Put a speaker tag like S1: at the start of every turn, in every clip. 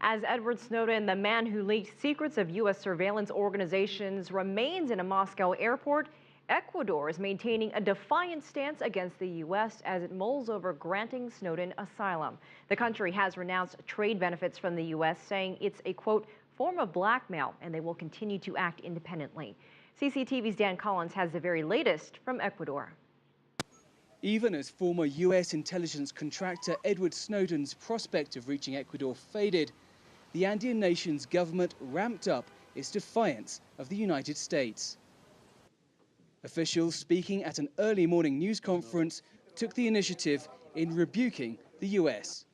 S1: As Edward Snowden, the man who leaked secrets of U.S. surveillance organizations, remains in a Moscow airport, Ecuador is maintaining a defiant stance against the U.S. as it mulls over granting Snowden asylum. The country has renounced trade benefits from the U.S., saying it's a, quote, form of blackmail, and they will continue to act independently. CCTV's Dan Collyns has the very latest from Ecuador.
S2: Even as former U.S. intelligence contractor Edward Snowden's prospect of reaching Ecuador faded, the Andean nation's government ramped up its defiance of the United States. Officials speaking at an early morning news conference took the initiative in rebuking the U.S.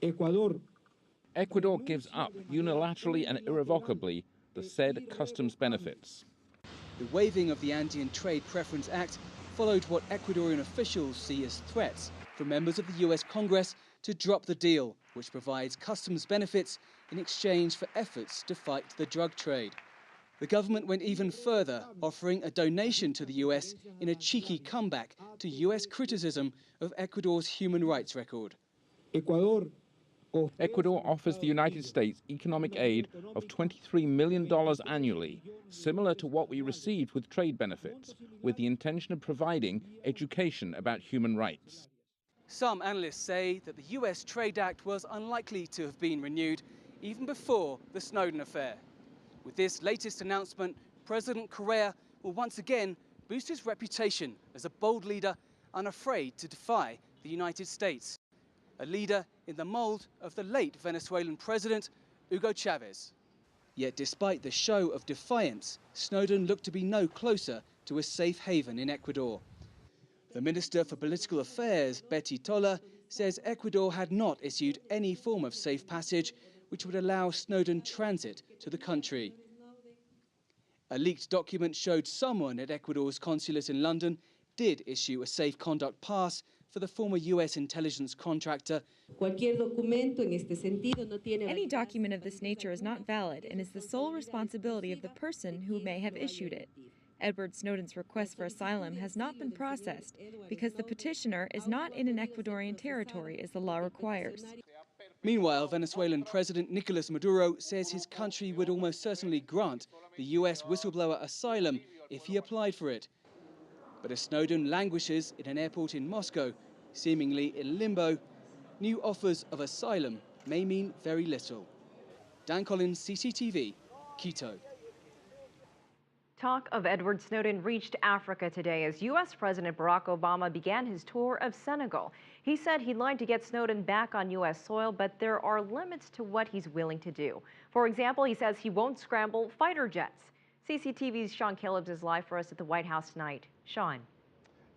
S3: Ecuador gives up unilaterally and irrevocably the said customs benefits.
S2: The waiving of the Andean Trade Preference Act followed what Ecuadorian officials see as threats from members of the U.S. Congress to drop the deal, which provides customs benefits in exchange for efforts to fight the drug trade. The government went even further, offering a donation to the U.S. in a cheeky comeback to U.S. criticism of Ecuador's human rights record.
S3: Ecuador offers the United States economic aid of $23 million annually, similar to what we received with trade benefits, with the intention of providing education about human rights.
S2: Some analysts say that the U.S. Trade Act was unlikely to have been renewed even before the Snowden affair. With this latest announcement, President Correa will once again boost his reputation as a bold leader unafraid to defy the United States. A leader in the mold of the late Venezuelan president, Hugo Chavez. Yet despite the show of defiance, Snowden looked to be no closer to a safe haven in Ecuador. The Minister for Political Affairs, Betty Tola, says Ecuador had not issued any form of safe passage which would allow Snowden transit to the country. A leaked document showed someone at Ecuador's consulate in London did issue a safe conduct pass for the former U.S. intelligence contractor.
S4: Any
S5: document of this nature is not valid and is the sole responsibility of the person who may have issued it. Edward Snowden's request for asylum has not been processed because the petitioner is not in an Ecuadorian territory as the law requires.
S2: Meanwhile, Venezuelan President Nicolas Maduro says his country would almost certainly grant the U.S. whistleblower asylum if he applied for it. But as Snowden languishes in an airport in Moscow, seemingly in limbo, new offers of asylum may mean very little. Dan Collyns, CCTV, Quito.
S1: Talk of Edward Snowden reached Africa today as U.S. President Barack Obama began his tour of Senegal. He said he'd like to get Snowden back on U.S. soil, but there are limits to what he's willing to do. For example, he says he won't scramble fighter jets. CCTV's Sean Calebs is live for us at the White House tonight. Sean.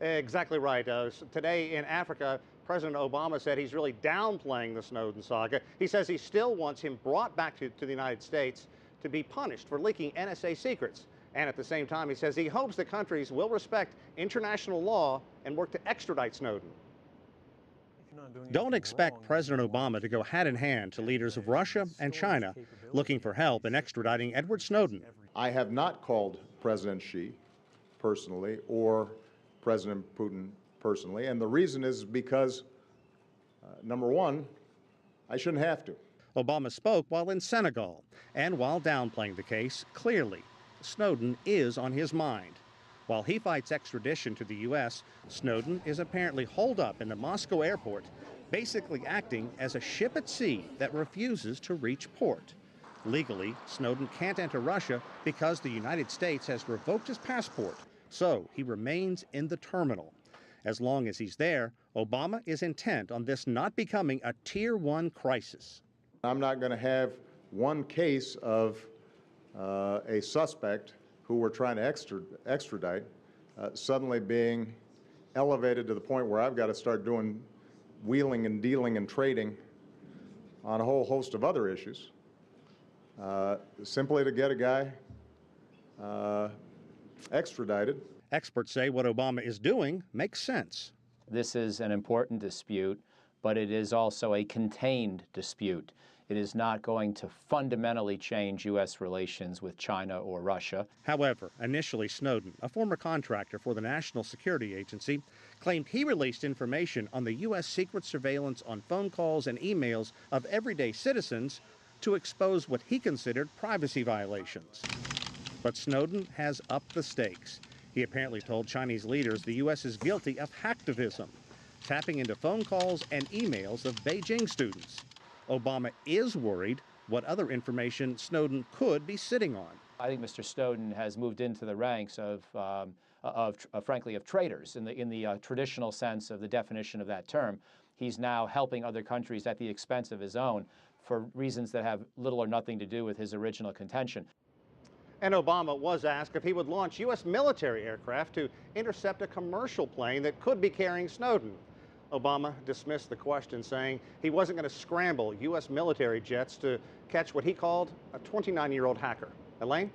S6: Exactly right. Today in Africa, President Obama said he's really downplaying the Snowden saga. He says he still wants him brought back to the United States to be punished for leaking NSA secrets. And at the same time, he says he hopes the countries will respect international law and work to extradite Snowden.
S7: Don't expect President Obama to go hand in hand to leaders of Russia and China looking for help in extraditing Edward Snowden.
S8: I have not called President Xi personally or President Putin personally, and the reason is because, number one, I shouldn't have to.
S7: Obama spoke while in Senegal, and while downplaying the case, clearly, Snowden is on his mind. While he fights extradition to the U.S., Snowden is apparently holed up in the Moscow airport, basically acting as a ship at sea that refuses to reach port. Legally, Snowden can't enter Russia because the United States has revoked his passport, so he remains in the terminal. As long as he's there, Obama is intent on this not becoming a Tier 1 crisis.
S8: I'm not going to have one case of a suspect who we're trying to extradite suddenly being elevated to the point where I've got to start doing wheeling and dealing and trading on a whole host of other issues, simply to get a guy extradited.
S7: Experts say what Obama is doing makes sense.
S9: This is an important dispute, but it is also a contained dispute. It is not going to fundamentally change U.S. relations with China or Russia.
S7: However, initially Snowden, a former contractor for the National Security Agency, claimed he released information on the U.S. secret surveillance on phone calls and emails of everyday citizens to expose what he considered privacy violations. But Snowden has upped the stakes. He apparently told Chinese leaders the U.S. is guilty of hacktivism, tapping into phone calls and emails of Beijing students. Obama is worried what other information Snowden could be sitting on.
S9: I think Mr. Snowden has moved into the ranks frankly, of traitors in the traditional sense of the definition of that term. He's now helping other countries at the expense of his own for reasons that have little or nothing to do with his original contention.
S6: And Obama was asked if he would launch U.S. military aircraft to intercept a commercial plane that could be carrying Snowden. Obama dismissed the question, saying he wasn't going to scramble U.S. military jets to catch what he called a 29-year-old hacker. Elaine?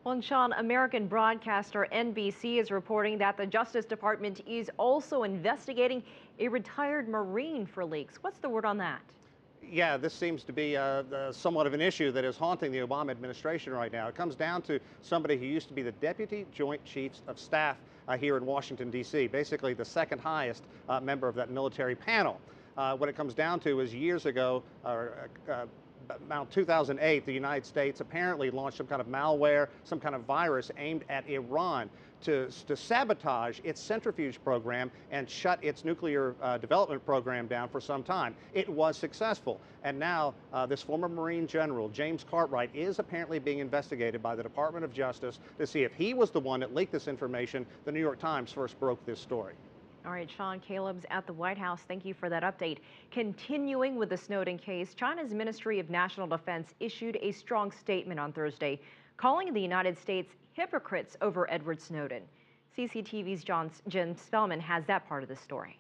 S1: Well, and Sean, American broadcaster NBC is reporting that the Justice Department is also investigating a retired Marine for leaks. What's the word on that?
S6: Yeah, this seems to be somewhat of an issue that is haunting the Obama administration right now. It comes down to somebody who used to be the Deputy Joint Chiefs of Staff here in Washington, D.C., basically the second highest member of that military panel. What it comes down to is years ago, around 2008, the United States apparently launched some kind of malware, some kind of virus aimed at Iran to sabotage its centrifuge program and shut its nuclear development program down for some time. It was successful. And now this former Marine General, James Cartwright, is apparently being investigated by the Department of Justice to see if he was the one that leaked this information. The New York Times first broke this story.
S1: All right, Sean, Caleb's at the White House. Thank you for that update. Continuing with the Snowden case, China's Ministry of National Defense issued a strong statement on Thursday, calling the United States hypocrites over Edward Snowden. CCTV's Jen Spellman has that part of the story.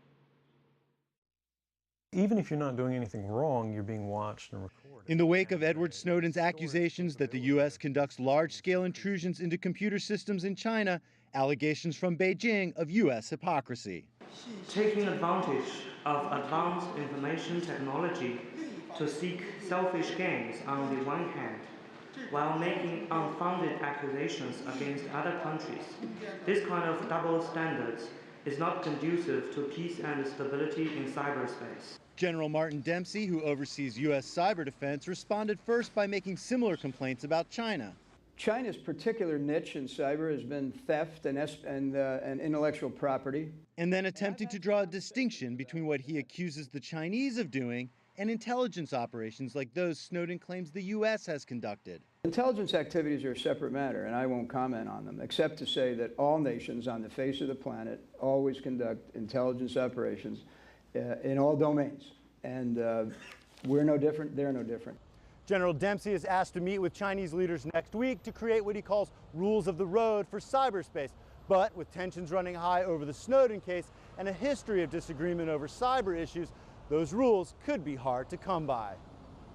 S4: Even if you're not doing anything wrong, you're being watched and recorded.
S10: In the wake of Edward Snowden's accusations that the U.S. conducts large-scale intrusions into computer systems in China, allegations from Beijing of U.S. hypocrisy.
S11: Taking advantage of advanced information technology to seek selfish gains on the one hand, while making unfounded accusations against other countries. This kind of double standards is not conducive to peace and stability in cyberspace.
S10: General Martin Dempsey, who oversees U.S. cyber defense, responded first by making similar complaints about China.
S12: China's particular niche in cyber has been theft and intellectual property.
S10: And then attempting to draw a distinction between what he accuses the Chinese of doing and intelligence operations like those Snowden claims the U.S. has conducted.
S12: Intelligence activities are a separate matter, and I won't comment on them, except to say that all nations on the face of the planet always conduct intelligence operations in all domains. And we're no different, they're no different.
S10: General Dempsey is asked to meet with Chinese leaders next week to create what he calls rules of the road for cyberspace. But with tensions running high over the Snowden case and a history of disagreement over cyber issues, those rules could be hard to come by.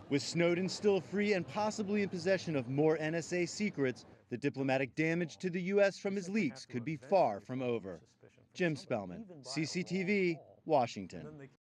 S10: With Snowden still free and possibly in possession of more NSA secrets, the diplomatic damage to the U.S. from his leaks could be far from over. Jim Spellman, CCTV, Washington.